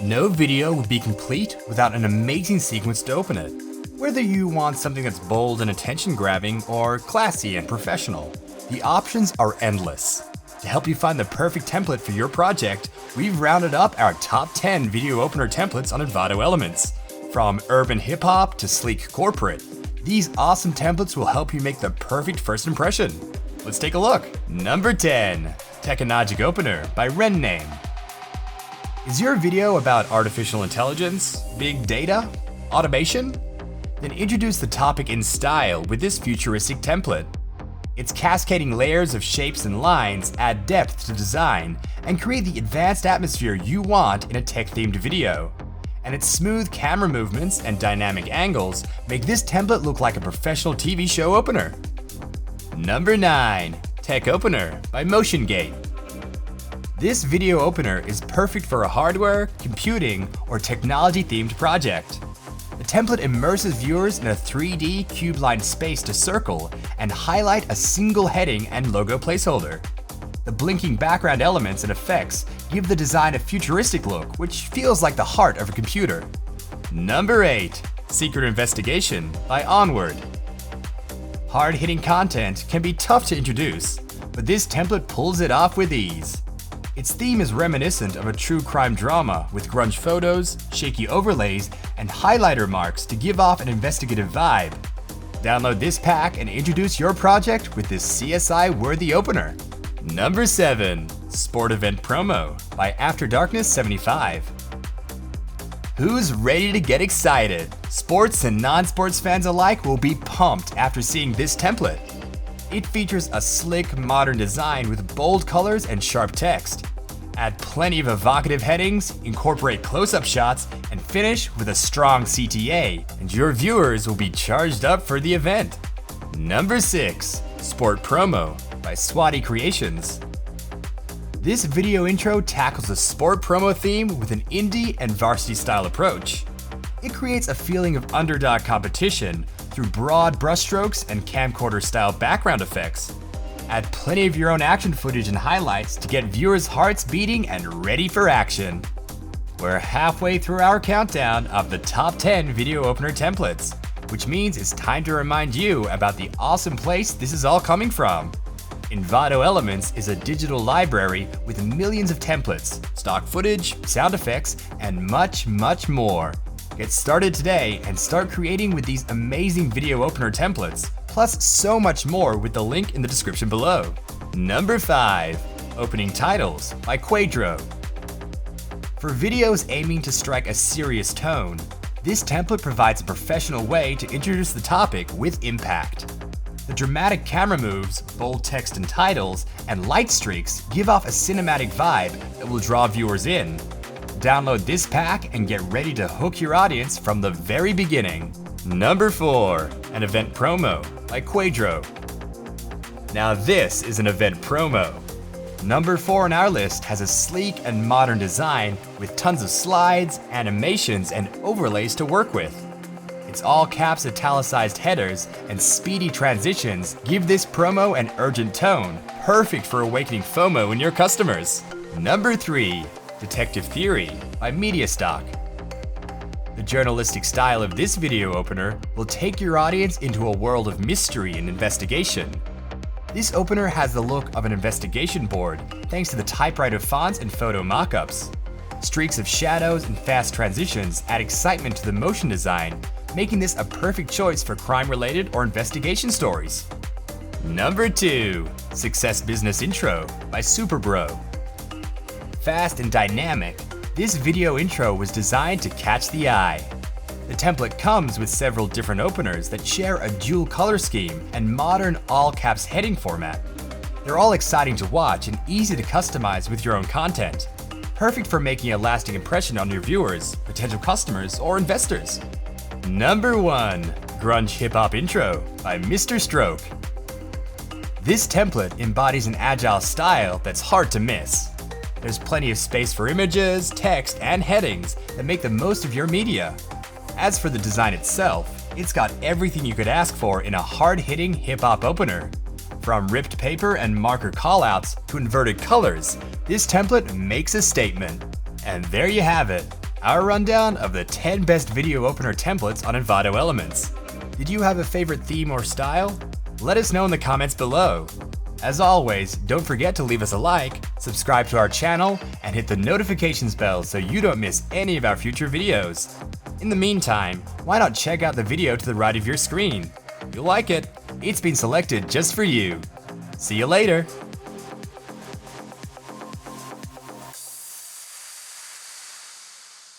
No video would be complete without an amazing sequence to open it. Whether you want something that's bold and attention-grabbing or classy and professional, the options are endless. To help you find the perfect template for your project, we've rounded up our top 10 video opener templates on Envato Elements. From urban hip-hop to sleek corporate, these awesome templates will help you make the perfect first impression. Let's take a look. Number 10. Tekanagic Opener by RenName. Is your video about artificial intelligence, big data, automation? Then introduce the topic in style with this futuristic template. Its cascading layers of shapes and lines add depth to design and create the advanced atmosphere you want in a tech-themed video. And its smooth camera movements and dynamic angles make this template look like a professional TV show opener. Number 9. Tech Opener by MotionGate. This video opener is perfect for a hardware, computing, or technology-themed project. The template immerses viewers in a 3D cube-lined space to circle and highlight a single heading and logo placeholder. The blinking background elements and effects give the design a futuristic look, which feels like the heart of a computer. Number 8. Secret Investigation by Onward. Hard-hitting content can be tough to introduce, but this template pulls it off with ease. Its theme is reminiscent of a true crime drama with grunge photos, shaky overlays, and highlighter marks to give off an investigative vibe. Download this pack and introduce your project with this CSI-worthy opener. Number 7. Sport Event Promo by After Darkness 75. Who's ready to get excited? Sports and non-sports fans alike will be pumped after seeing this template. It features a slick, modern design with bold colors and sharp text. Add plenty of evocative headings, incorporate close-up shots, and finish with a strong CTA, and your viewers will be charged up for the event. Number 6. Sport Promo by Swati Creations. This video intro tackles the sport promo theme with an indie and varsity-style approach. It creates a feeling of underdog competition through broad brushstrokes and camcorder-style background effects. Add plenty of your own action footage and highlights to get viewers' hearts beating and ready for action. We're halfway through our countdown of the top 10 video opener templates, which means it's time to remind you about the awesome place this is all coming from. Envato Elements is a digital library with millions of templates, stock footage, sound effects, and much, much more. Get started today and start creating with these amazing video opener templates, plus so much more with the link in the description below. Number 5. Opening Titles by Quadro. For videos aiming to strike a serious tone, this template provides a professional way to introduce the topic with impact. The dramatic camera moves, bold text and titles, and light streaks give off a cinematic vibe that will draw viewers in. Download this pack and get ready to hook your audience from the very beginning. Number 4. An Event Promo by Quadro. Now this is an event promo. Number 4 on our list has a sleek and modern design with tons of slides, animations, and overlays to work with. Its all caps italicized headers and speedy transitions give this promo an urgent tone, perfect for awakening FOMO in your customers. Number 3. Detective Theory by Mediastock. The journalistic style of this video opener will take your audience into a world of mystery and investigation. This opener has the look of an investigation board thanks to the typewriter fonts and photo mockups. Streaks of shadows and fast transitions add excitement to the motion design, making this a perfect choice for crime-related or investigation stories. Number 2. Success Business Intro by Superbro. Fast and dynamic, this video intro was designed to catch the eye. The template comes with several different openers that share a dual color scheme and modern all-caps heading format. They're all exciting to watch and easy to customize with your own content. Perfect for making a lasting impression on your viewers, potential customers, or investors. Number 1. Grunge Hip Hop Intro by Mr. Stroke. This template embodies an agile style that's hard to miss. There's plenty of space for images, text, and headings that make the most of your media. As for the design itself, it's got everything you could ask for in a hard-hitting hip-hop opener. From ripped paper and marker callouts to inverted colors, this template makes a statement. And there you have it. our rundown of the 10 best video opener templates on Envato Elements. Did you have a favorite theme or style? Let us know in the comments below. As always, don't forget to leave us a like, subscribe to our channel, and hit the notifications bell so you don't miss any of our future videos. In the meantime, why not check out the video to the right of your screen? You'll like it. It's been selected just for you. See you later.